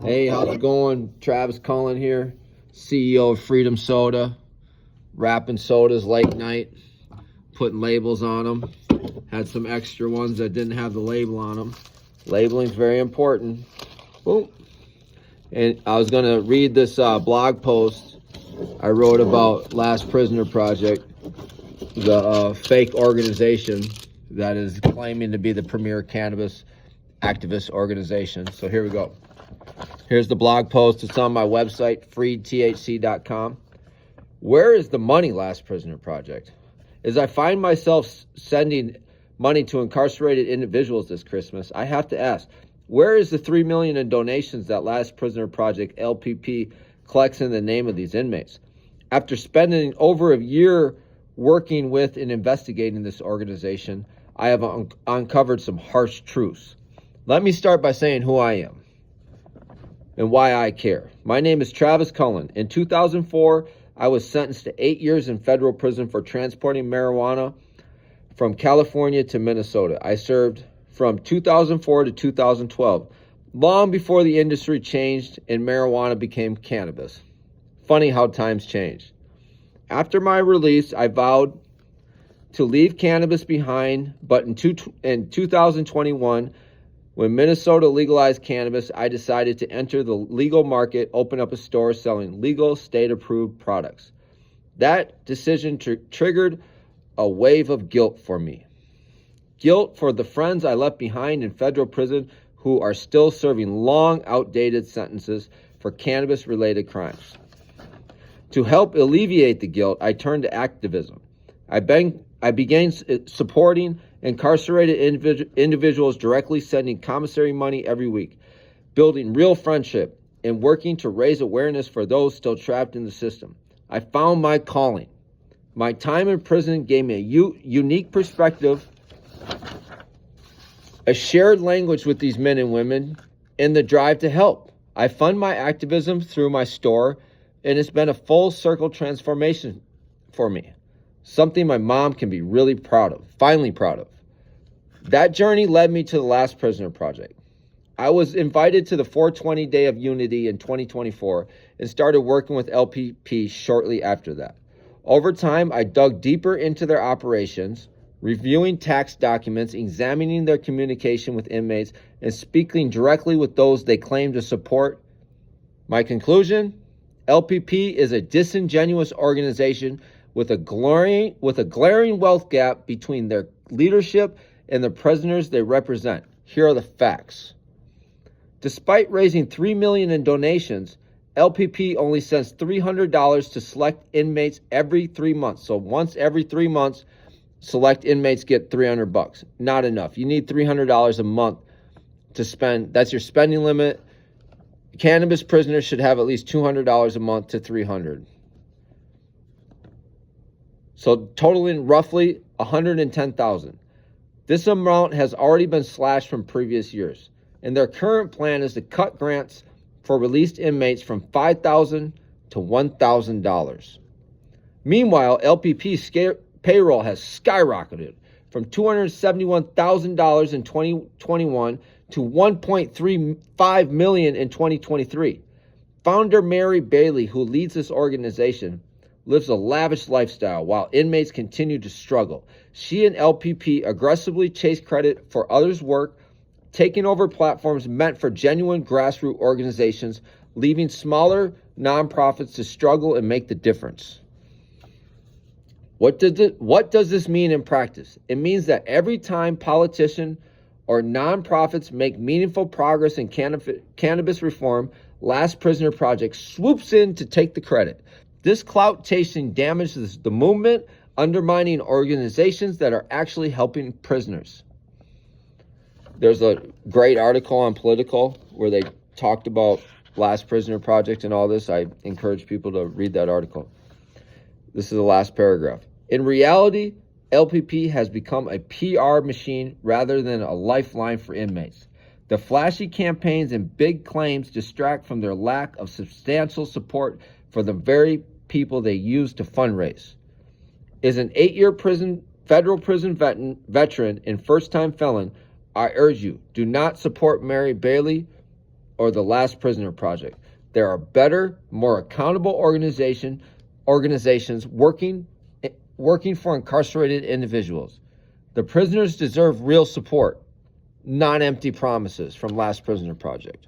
Hey, how's it going? Travis Cullen here, CEO of Freedom Soda, wrapping sodas late night, putting labels on them. Had some extra ones that didn't have the label on them. Labeling's very important. Boom. And I was going to read this blog post I wrote about Last Prisoner Project, the fake organization that is claiming to be the premier cannabis activist organization. So here we go. Here's the blog post. It's on my website, freedthc.com. Where is the money, Last Prisoner Project? As I find myself sending money to incarcerated individuals this Christmas, I have to ask, where is the $3 million in donations that Last Prisoner Project, LPP, collects in the name of these inmates? After spending over a year working with and investigating this organization, I have uncovered some harsh truths. Let me start by saying who I am and why I care. My name is Travis Cullen. In 2004, I was sentenced to 8 years in federal prison for transporting marijuana from California to Minnesota. I served from 2004 to 2012, long before the industry changed and marijuana became cannabis. Funny how times change. After my release, I vowed to leave cannabis behind, but in 2021, when Minnesota legalized cannabis, I decided to enter the legal market, open up a store selling legal, state-approved products. That decision triggered a wave of guilt for me. Guilt for the friends I left behind in federal prison who are still serving long, outdated sentences for cannabis-related crimes. To help alleviate the guilt, I turned to activism. I began supporting incarcerated individuals, directly sending commissary money every week, building real friendship, and working to raise awareness for those still trapped in the system. I found my calling. My time in prison gave me a unique perspective, a shared language with these men and women, and the drive to help. I fund my activism through my store, and it's been a full circle transformation for me. Something my mom can be really proud of, finally proud of. That journey led me to the Last Prisoner Project. I was invited to the 420 Day of Unity in 2024 and started working with LPP shortly after that. Over time, I dug deeper into their operations, reviewing tax documents, examining their communication with inmates, and speaking directly with those they claim to support. My conclusion? LPP is a disingenuous organization with a glaring wealth gap between their leadership and the prisoners they represent. Here are the facts. Despite raising $3 million in donations, LPP only sends $300 to select inmates every 3 months. So once every 3 months, select inmates get $300. Not enough. You need $300 a month to spend. That's your spending limit. Cannabis prisoners should have at least $200 a month to $300. So totaling roughly $110,000. This amount has already been slashed from previous years, and their current plan is to cut grants for released inmates from $5,000 to $1,000. Meanwhile, LPP's payroll has skyrocketed from $271,000 in 2021 to $1.35 million in 2023. Founder Mary Bailey, who leads this organization, lives a lavish lifestyle while inmates continue to struggle. She and LPP aggressively chase credit for others' work, taking over platforms meant for genuine grassroots organizations, leaving smaller nonprofits to struggle and make the difference. What does this mean in practice? It means that every time politicians or nonprofits make meaningful progress in cannabis reform, Last Prisoner Project swoops in to take the credit. This clout chasing damages the movement, undermining organizations that are actually helping prisoners. There's a great article on Political where they talked about Last Prisoner Project and all this. I encourage people to read that article. This is the last paragraph. In reality, LPP has become a PR machine rather than a lifeline for inmates. The flashy campaigns and big claims distract from their lack of substantial support for the very people they use to fundraise. As an 8-year federal prison veteran and first-time felon, I urge you, do not support Mary Bailey or the Last Prisoner Project. There are better, more accountable organizations working for incarcerated individuals. The prisoners deserve real support, not empty promises from Last Prisoner Project.